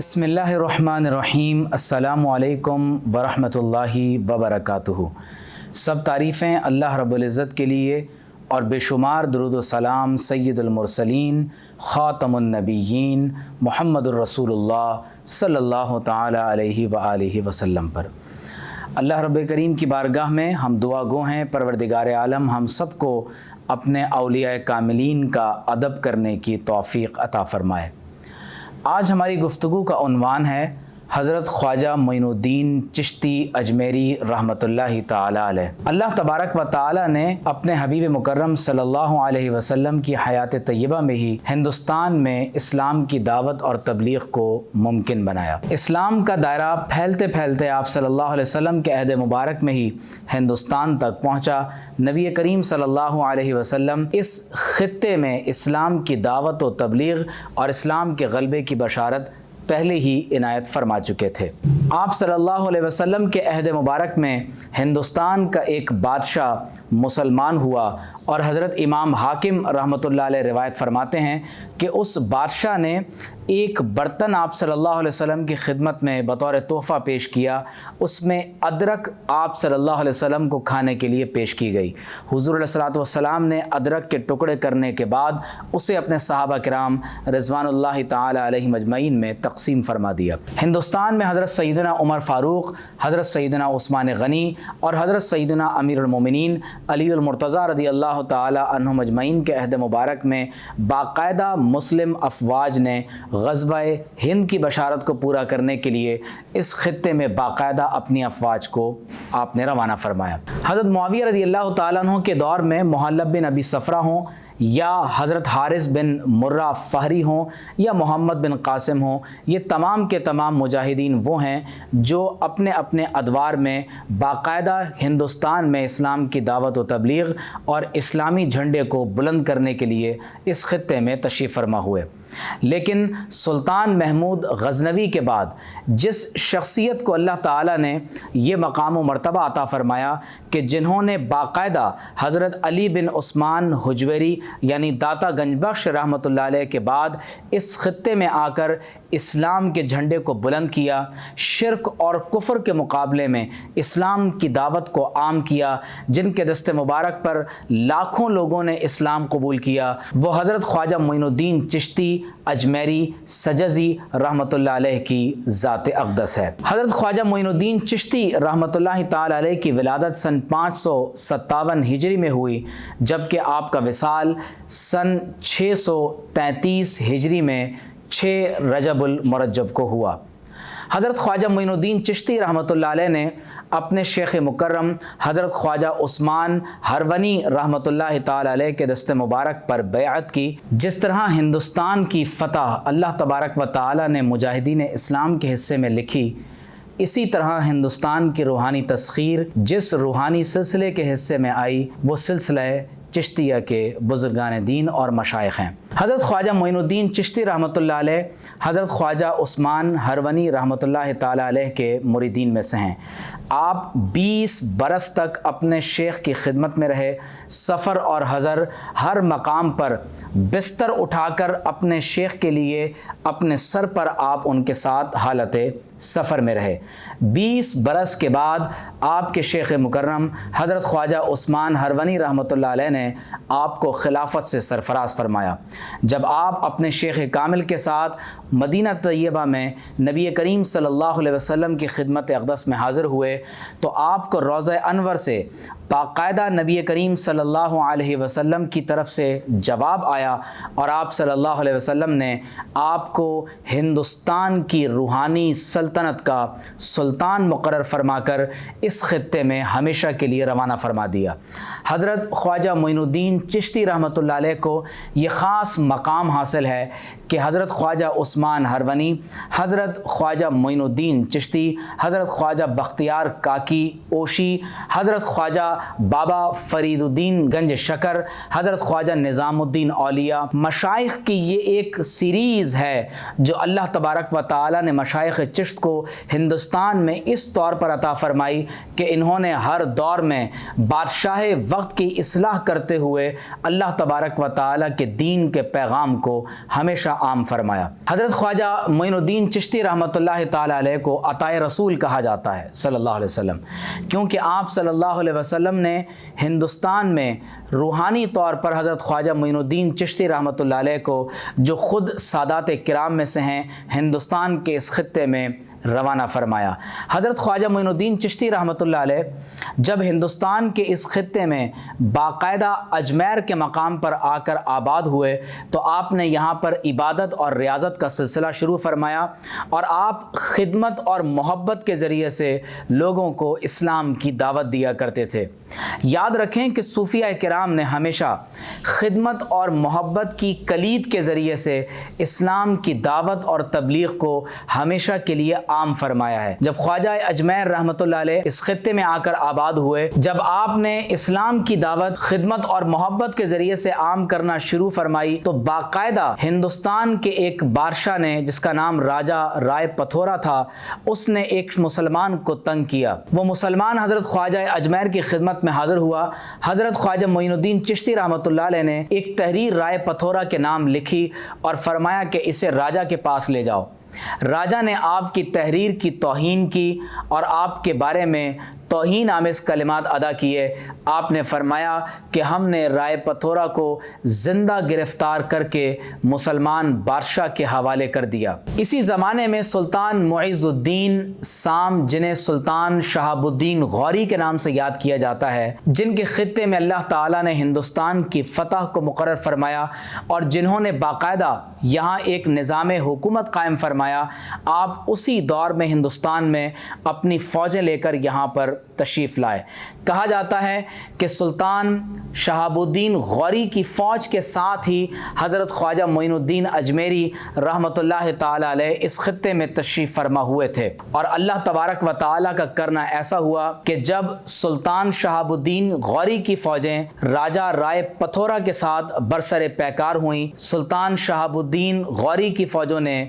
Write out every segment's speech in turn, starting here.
بسم اللہ الرحمن الرحیم۔ السلام علیکم ورحمۃ اللہ وبرکاتہ۔ سب تعریفیں اللہ رب العزت کے لیے اور بے شمار درود و سلام سید المرسلین خاتم النبیین محمد الرسول اللہ صلی اللہ تعالی علیہ وآلہ وسلم پر۔ اللہ رب کریم کی بارگاہ میں ہم دعا گو ہیں پروردگار عالم ہم سب کو اپنے اولیاء کاملین کا ادب کرنے کی توفیق عطا فرمائے۔ آج ہماری گفتگو کا عنوان ہے حضرت خواجہ معین الدین چشتی اجمیری رحمۃ اللہ تعالی علیہ۔ اللہ تبارک و تعالی نے اپنے حبیب مکرم صلی اللہ علیہ وسلم کی حیات طیبہ میں ہی ہندوستان میں اسلام کی دعوت اور تبلیغ کو ممکن بنایا۔ اسلام کا دائرہ پھیلتے پھیلتے آپ صلی اللہ علیہ وسلم کے عہد مبارک میں ہی ہندوستان تک پہنچا۔ نبی کریم صلی اللہ علیہ وسلم اس خطے میں اسلام کی دعوت و تبلیغ اور اسلام کے غلبے کی بشارت پہلے ہی عنایت فرما چکے تھے۔ آپ صلی اللہ علیہ وسلم کے عہد مبارک میں ہندوستان کا ایک بادشاہ مسلمان ہوا اور حضرت امام حاکم رحمۃ اللہ علیہ روایت فرماتے ہیں کہ اس بادشاہ نے ایک برتن آپ صلی اللہ علیہ وسلم کی خدمت میں بطور تحفہ پیش کیا، اس میں ادرک آپ صلی اللہ علیہ وسلم کو کھانے کے لیے پیش کی گئی۔ حضور علیہ الصلوۃ والسلام نے ادرک کے ٹکڑے کرنے کے بعد اسے اپنے صحابہ کرام رضوان اللہ تعالی علیہم اجمعین میں تقسیم فرما دیا۔ ہندوستان میں حضرت سیدنا عمر فاروق، حضرت سیدنا عثمان غنی اور حضرت سیدنا امیر المومنین علی المرتضیٰ رضی اللہ تعالی عنہم اجمعین کے عہد مبارک میں باقاعدہ مسلم افواج نے غزوہ ہند کی بشارت کو پورا کرنے کے لیے اس خطے میں باقاعدہ اپنی افواج کو آپ نے روانہ فرمایا۔ حضرت معاویہ رضی اللہ تعالیٰ عنہ کے دور میں محلب بن ابی صفرہ ہوں یا حضرت حارث بن مرہ فہری ہوں یا محمد بن قاسم ہوں، یہ تمام کے تمام مجاہدین وہ ہیں جو اپنے اپنے ادوار میں باقاعدہ ہندوستان میں اسلام کی دعوت و تبلیغ اور اسلامی جھنڈے کو بلند کرنے کے لیے اس خطے میں تشریف فرما ہوئے۔ لیکن سلطان محمود غزنوی کے بعد جس شخصیت کو اللہ تعالیٰ نے یہ مقام و مرتبہ عطا فرمایا کہ جنہوں نے باقاعدہ حضرت علی بن عثمان حجویری یعنی داتا گنج بخش رحمۃ اللہ علیہ کے بعد اس خطے میں آ کر اسلام کے جھنڈے کو بلند کیا، شرک اور کفر کے مقابلے میں اسلام کی دعوت کو عام کیا، جن کے دست مبارک پر لاکھوں لوگوں نے اسلام قبول کیا، وہ حضرت خواجہ معین الدین چشتی اجمیری سجزی رحمۃ اللہ علیہ کی ذات اقدس ہے۔ حضرت خواجہ معین الدین چشتی رحمۃ اللہ تعالی علیہ کی ولادت سن 557 ہجری میں ہوئی، جبکہ آپ کا وصال سن 633 ہجری میں 6 رجب المرجب کو ہوا۔ حضرت خواجہ معین الدین چشتی رحمۃ اللہ علیہ نے اپنے شیخ مکرم حضرت خواجہ عثمان ہرونی رحمۃ اللہ تعالی علیہ کے دست مبارک پر بیعت کی۔ جس طرح ہندوستان کی فتح اللہ تبارک و تعالی نے مجاہدین اسلام کے حصے میں لکھی، اسی طرح ہندوستان کی روحانی تسخیر جس روحانی سلسلے کے حصے میں آئی وہ سلسلہ چشتیہ کے بزرگان دین اور مشائخ ہیں۔ حضرت خواجہ معین الدین چشتی رحمۃ اللہ علیہ حضرت خواجہ عثمان ہرونی رحمۃ اللہ تعالی علیہ کے مریدین میں سے ہیں۔ آپ 20 برس تک اپنے شیخ کی خدمت میں رہے، سفر اور حضر ہر مقام پر بستر اٹھا کر اپنے شیخ کے لیے اپنے سر پر آپ ان کے ساتھ حالت سفر میں رہے۔ 20 برس کے بعد آپ کے شیخ مکرم حضرت خواجہ عثمان ہرونی رحمۃ اللہ علیہ نے آپ کو خلافت سے سرفراز فرمایا۔ جب آپ اپنے شیخ کامل کے ساتھ مدینہ طیبہ میں نبی کریم صلی اللہ علیہ وسلم کی خدمت اقدس میں حاضر ہوئے تو آپ کو روضہ انور سے باقاعدہ نبی کریم صلی اللہ علیہ وسلم کی طرف سے جواب آیا اور آپ صلی اللہ علیہ وسلم نے آپ کو ہندوستان کی روحانی سلطنت کا سلطان مقرر فرما کر اس خطے میں ہمیشہ کے لیے روانہ فرما دیا۔ حضرت خواجہ معین الدین چشتی رحمۃ اللہ علیہ کو یہ خاص مقام حاصل ہے کہ حضرت خواجہ عثمان ہرونی، حضرت خواجہ معین الدین چشتی، حضرت خواجہ بختیار کاکی اوشی، حضرت خواجہ بابا فرید الدین گنج شکر، حضرت خواجہ نظام الدین اولیاء، مشائخ کی یہ ایک سیریز ہے جو اللہ تبارک و تعالی نے مشائخ چشت کو ہندوستان میں اس طور پر عطا فرمائی کہ انہوں نے ہر دور میں بادشاہ وقت کی اصلاح کرتے ہوئے اللہ تبارک و تعالی کے دین کے پیغام کو ہمیشہ عام فرمایا۔ حضرت خواجہ معین الدین چشتی رحمۃ اللہ تعالی علیہ کو عطائے رسول کہا جاتا ہے صلی اللہ علیہ وسلم، کیونکہ آپ صلی اللہ علیہ وسلم نے ہندوستان میں روحانی طور پر حضرت خواجہ معین الدین چشتی رحمۃ اللہ علیہ کو، جو خود سادات کرام میں سے ہیں، ہندوستان کے اس خطے میں روانہ فرمایا۔ حضرت خواجہ معین الدین چشتی رحمۃ اللہ علیہ جب ہندوستان کے اس خطے میں باقاعدہ اجمیر کے مقام پر آ کر آباد ہوئے تو آپ نے یہاں پر عبادت اور ریاضت کا سلسلہ شروع فرمایا، اور آپ خدمت اور محبت کے ذریعے سے لوگوں کو اسلام کی دعوت دیا کرتے تھے۔ یاد رکھیں کہ صوفیہ کرام نے ہمیشہ خدمت اور محبت کی کلید کے ذریعے سے اسلام کی دعوت اور تبلیغ کو ہمیشہ کے لیے عام فرمایا ہے۔ جب خواجہ اجمیر رحمۃ اللہ علیہ اس خطے میں آ کر آباد ہوئے، جب آپ نے اسلام کی دعوت خدمت اور محبت کے ذریعے سے عام کرنا شروع فرمائی تو باقاعدہ ہندوستان کے ایک بادشاہ نے، جس کا نام راجہ رائے پتھورا تھا، اس نے ایک مسلمان کو تنگ کیا۔ وہ مسلمان حضرت خواجہ اجمیر کی خدمت میں حاضر ہوا۔ حضرت خواجہ معین الدین چشتی رحمۃ اللہ علیہ نے ایک تحریر رائے پتھورا کے نام لکھی اور فرمایا کہ اسے راجہ کے پاس لے جاؤ۔ راجہ نے آپ کی تحریر کی توہین کی اور آپ کے بارے میں توہین آمیز کلمات ادا کیے۔ آپ نے فرمایا کہ ہم نے رائے پتھورا کو زندہ گرفتار کر کے مسلمان بادشاہ کے حوالے کر دیا۔ اسی زمانے میں سلطان معز الدین سام، جنہیں سلطان شہاب الدین غوری کے نام سے یاد کیا جاتا ہے، جن کے خطے میں اللہ تعالیٰ نے ہندوستان کی فتح کو مقرر فرمایا اور جنہوں نے باقاعدہ یہاں ایک نظام حکومت قائم فرمایا، آپ اسی دور میں ہندوستان میں اپنی فوجیں لے کر یہاں پر تشریف لائے۔ کہا جاتا ہے کہ سلطان شہاب الدین غوری کی فوج کے ساتھ ہی حضرت خواجہ معین الدین اجمیری رحمۃ اللہ تعالی علیہ اس خطے میں تشریف فرما ہوئے تھے، اور اللہ تبارک و تعالی کا کرنا ایسا ہوا کہ جب سلطان شہاب الدین غوری کی فوجیں راجہ رائے پتھورا کے ساتھ برسر پیکار ہوئیں، سلطان شہاب الدین غوری کی فوجوں نے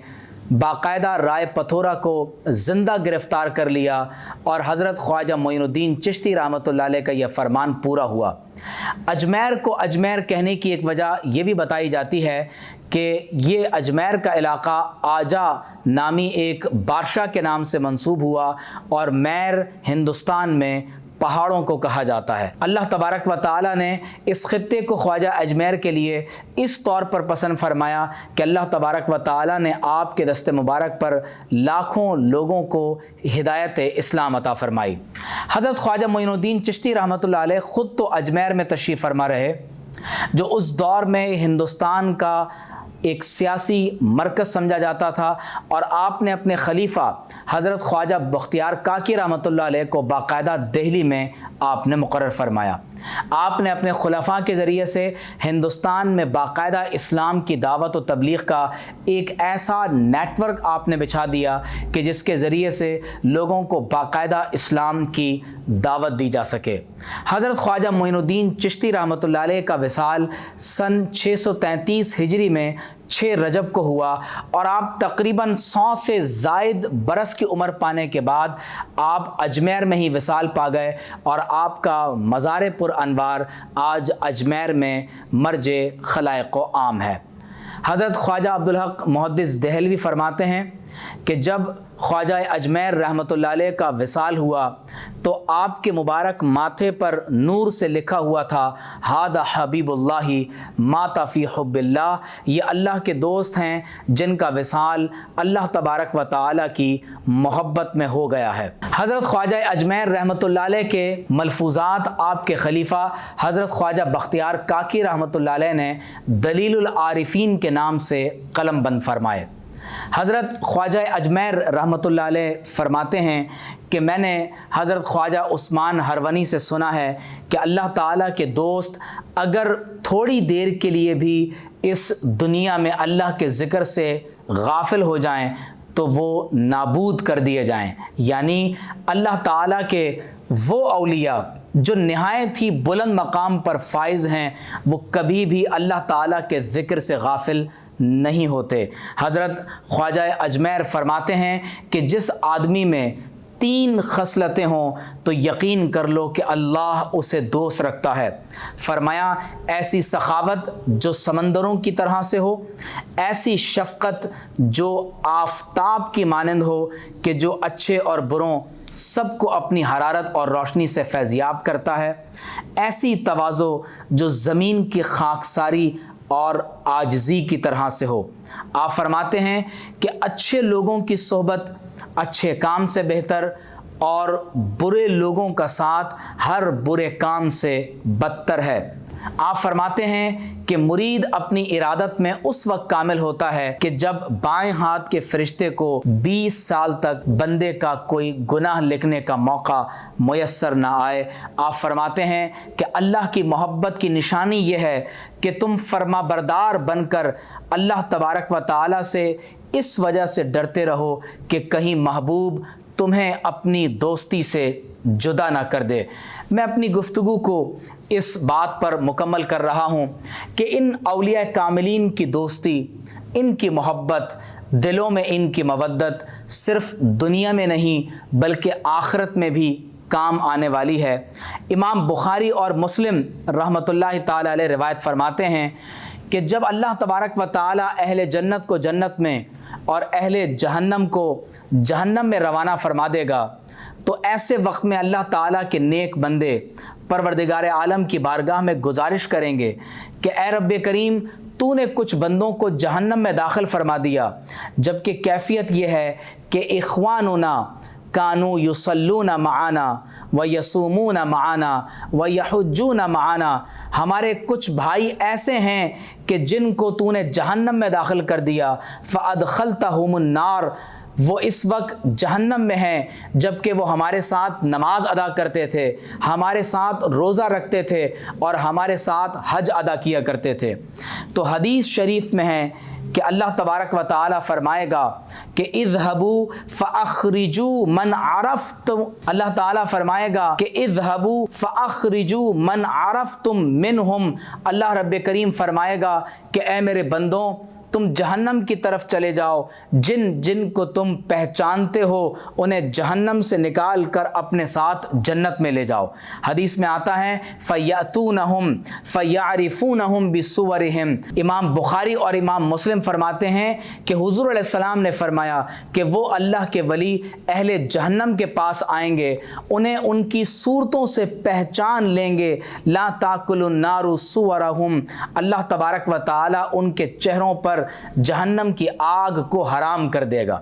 باقاعدہ رائے پتھورا کو زندہ گرفتار کر لیا، اور حضرت خواجہ معین الدین چشتی رحمۃ اللہ علیہ کا یہ فرمان پورا ہوا۔ اجمیر کو اجمیر کہنے کی ایک وجہ یہ بھی بتائی جاتی ہے کہ یہ اجمیر کا علاقہ آجا نامی ایک بادشاہ کے نام سے منسوب ہوا، اور میر ہندوستان میں پہاڑوں کو کہا جاتا ہے۔ اللہ تبارک و تعالی نے اس خطے کو خواجہ اجمیر کے لیے اس طور پر پسند فرمایا کہ اللہ تبارک و تعالی نے آپ کے دست مبارک پر لاکھوں لوگوں کو ہدایت اسلام عطا فرمائی۔ حضرت خواجہ معین الدین چشتی رحمۃ اللہ علیہ خود تو اجمیر میں تشریف فرما رہے، جو اس دور میں ہندوستان کا ایک سیاسی مرکز سمجھا جاتا تھا، اور آپ نے اپنے خلیفہ حضرت خواجہ بختیار کاکی رحمۃ اللہ علیہ کو باقاعدہ دہلی میں آپ نے مقرر فرمایا۔ آپ نے اپنے خلفاء کے ذریعے سے ہندوستان میں باقاعدہ اسلام کی دعوت و تبلیغ کا ایک ایسا نیٹ ورک آپ نے بچھا دیا کہ جس کے ذریعے سے لوگوں کو باقاعدہ اسلام کی دعوت دی جا سکے۔ حضرت خواجہ معین الدین چشتی رحمۃ اللہ علیہ کا وصال سن 633 ہجری میں 6 رجب کو ہوا، اور آپ تقریباً 100 سے زائد برس کی عمر پانے کے بعد آپ اجمیر میں ہی وصال پا گئے، اور آپ کا مزار پر انوار آج اجمیر میں مرج خلائق و عام ہے۔ حضرت خواجہ عبدالحق محدث دہلوی فرماتے ہیں کہ جب خواجہ اجمیر رحمۃ اللہ علیہ کا وصال ہوا تو آپ کے مبارک ماتھے پر نور سے لکھا ہوا تھا ہذا حبیب اللہ مات فی حب اللہ، یہ اللہ کے دوست ہیں جن کا وصال اللہ تبارک و تعالی کی محبت میں ہو گیا ہے۔ حضرت خواجہ اجمیر رحمۃ اللہ علیہ کے ملفوظات آپ کے خلیفہ حضرت خواجہ بختیار کاکی رحمۃ اللہ علیہ نے دلیل العارفین کے نام سے قلم بند فرمائے۔ حضرت خواجہ اجمیر رحمۃ اللہ علیہ فرماتے ہیں کہ میں نے حضرت خواجہ عثمان ہرونی سے سنا ہے کہ اللہ تعالیٰ کے دوست اگر تھوڑی دیر کے لیے بھی اس دنیا میں اللہ کے ذکر سے غافل ہو جائیں تو وہ نابود کر دیے جائیں، یعنی اللہ تعالیٰ کے وہ اولیاء جو نہایت ہی بلند مقام پر فائز ہیں وہ کبھی بھی اللہ تعالیٰ کے ذکر سے غافل نہیں ہوتے۔ حضرت خواجہ اجمیر فرماتے ہیں کہ جس آدمی میں 3 خصلتیں ہوں تو یقین کر لو کہ اللہ اسے دوست رکھتا ہے۔ فرمایا ایسی سخاوت جو سمندروں کی طرح سے ہو، ایسی شفقت جو آفتاب کی مانند ہو کہ جو اچھے اور بروں سب کو اپنی حرارت اور روشنی سے فیضیاب کرتا ہے، ایسی تواضع جو زمین کی خاکساری اور عاجزی کی طرح سے ہو۔ آپ فرماتے ہیں کہ اچھے لوگوں کی صحبت اچھے کام سے بہتر اور برے لوگوں کا ساتھ ہر برے کام سے بدتر ہے۔ آپ فرماتے ہیں کہ مرید اپنی ارادت میں اس وقت کامل ہوتا ہے کہ جب بائیں ہاتھ کے فرشتے کو 20 سال تک بندے کا کوئی گناہ لکھنے کا موقع میسر نہ آئے۔ آپ فرماتے ہیں کہ اللہ کی محبت کی نشانی یہ ہے کہ تم فرما بردار بن کر اللہ تبارک و تعالی سے اس وجہ سے ڈرتے رہو کہ کہیں محبوب تمہیں اپنی دوستی سے جدا نہ کر دے۔ میں اپنی گفتگو کو اس بات پر مکمل کر رہا ہوں کہ ان اولیاء کاملین کی دوستی، ان کی محبت، دلوں میں ان کی مودت صرف دنیا میں نہیں بلکہ آخرت میں بھی کام آنے والی ہے۔ امام بخاری اور مسلم رحمۃ اللہ تعالی علیہ روایت فرماتے ہیں کہ جب اللہ تبارک و تعالی اہل جنت کو جنت میں اور اہل جہنم کو جہنم میں روانہ فرما دے گا تو ایسے وقت میں اللہ تعالیٰ کے نیک بندے پروردگار عالم کی بارگاہ میں گزارش کریں گے کہ اے رب کریم تو نے کچھ بندوں کو جہنم میں داخل فرما دیا، جبکہ کیفیت یہ ہے کہ اخواننا کانوا یصلون معنا ویصومون معنا ویحجون معنا، ہمارے کچھ بھائی ایسے ہیں کہ جن کو تو نے جہنم میں داخل کر دیا، فادخلتہم النار، وہ اس وقت جہنم میں ہیں جبکہ وہ ہمارے ساتھ نماز ادا کرتے تھے، ہمارے ساتھ روزہ رکھتے تھے اور ہمارے ساتھ حج ادا کیا کرتے تھے۔ تو حدیث شریف میں ہے کہ اللہ تبارک و تعالی فرمائے گا کہ اذهبوا فاخرجوا من عرفتم، اللہ تعالیٰ فرمائے گا کہ اذهبوا فاخرجوا من عرفتم منهم، اللہ رب کریم فرمائے گا کہ اے میرے بندوں تم جہنم کی طرف چلے جاؤ، جن جن کو تم پہچانتے ہو انہیں جہنم سے نکال کر اپنے ساتھ جنت میں لے جاؤ۔ حدیث میں آتا ہے فَيَأْتُونَهُمْ فَيَعْرِفُونَهُمْ بِصُوَرِهِمْ، امام بخاری اور امام مسلم فرماتے ہیں کہ حضور علیہ السلام نے فرمایا کہ وہ اللہ کے ولی اہل جہنم کے پاس آئیں گے، انہیں ان کی صورتوں سے پہچان لیں گے، لا تاکل النار صورهم، اللہ تبارک و تعالی ان کے چہروں پر جہنم کی آگ کو حرام کر دے گا۔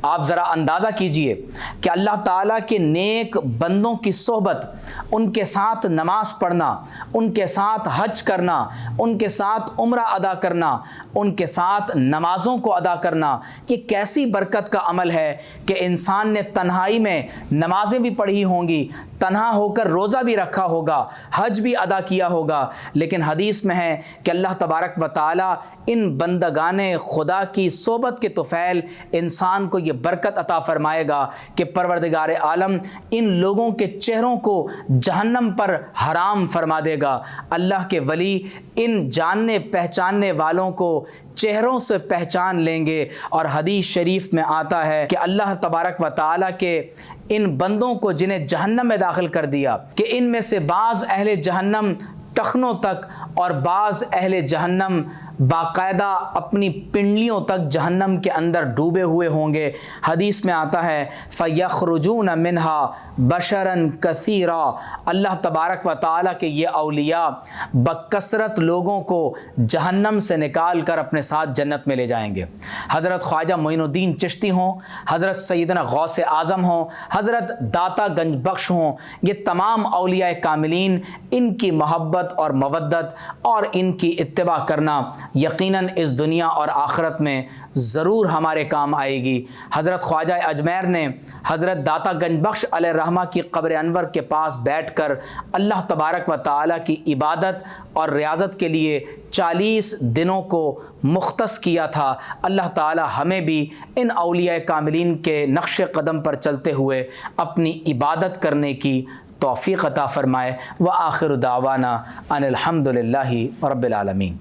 آپ ذرا اندازہ کیجئے کہ اللہ تعالیٰ کے نیک بندوں کی صحبت، ان کے ساتھ نماز پڑھنا، ان کے ساتھ حج کرنا، ان کے ساتھ عمرہ ادا کرنا، ان کے ساتھ نمازوں کو ادا کرنا، یہ کیسی برکت کا عمل ہے کہ انسان نے تنہائی میں نمازیں بھی پڑھی ہوں گی، تنہا ہو کر روزہ بھی رکھا ہوگا، حج بھی ادا کیا ہوگا، لیکن حدیث میں ہے کہ اللہ تبارک و تعالیٰ ان بندگان خدا کی صحبت کے طفیل انسان کو یہ برکت عطا فرمائے گا کہ پروردگار عالم ان لوگوں کے چہروں کو جہنم پر حرام فرما دے گا۔ اللہ کے ولی ان جاننے پہچاننے والوں کو چہروں سے پہچان لیں گے، اور حدیث شریف میں آتا ہے کہ اللہ تبارک و تعالیٰ کے ان بندوں کو جنہیں جہنم میں داخل کر دیا کہ ان میں سے بعض اہل جہنم ٹخنوں تک اور بعض اہل جہنم باقاعدہ اپنی پنڈلیوں تک جہنم کے اندر ڈوبے ہوئے ہوں گے۔ حدیث میں آتا ہے فَيَخْرُجُونَ مِنْهَا بَشَرًا كَثِيرًا، اللہ تبارک و تعالیٰ کے یہ اولیاء بکثرت لوگوں کو جہنم سے نکال کر اپنے ساتھ جنت میں لے جائیں گے۔ حضرت خواجہ معین الدین چشتی ہوں، حضرت سیدنا غوث اعظم ہوں، حضرت داتا گنج بخش ہوں، یہ تمام اولیاء کاملین، ان کی محبت اور مودت اور ان کی اتباع کرنا یقیناً اس دنیا اور آخرت میں ضرور ہمارے کام آئے گی۔ حضرت خواجہ اجمیر نے حضرت داتا گنج بخش علیہ الرحمہ کی قبر انور کے پاس بیٹھ کر اللہ تبارک و تعالیٰ کی عبادت اور ریاضت کے لیے 40 دنوں کو مختص کیا تھا۔ اللہ تعالیٰ ہمیں بھی ان اولیاء کاملین کے نقش قدم پر چلتے ہوئے اپنی عبادت کرنے کی توفیق عطا فرمائے۔ وآخر دعوانا ان الحمد للہ رب العالمین۔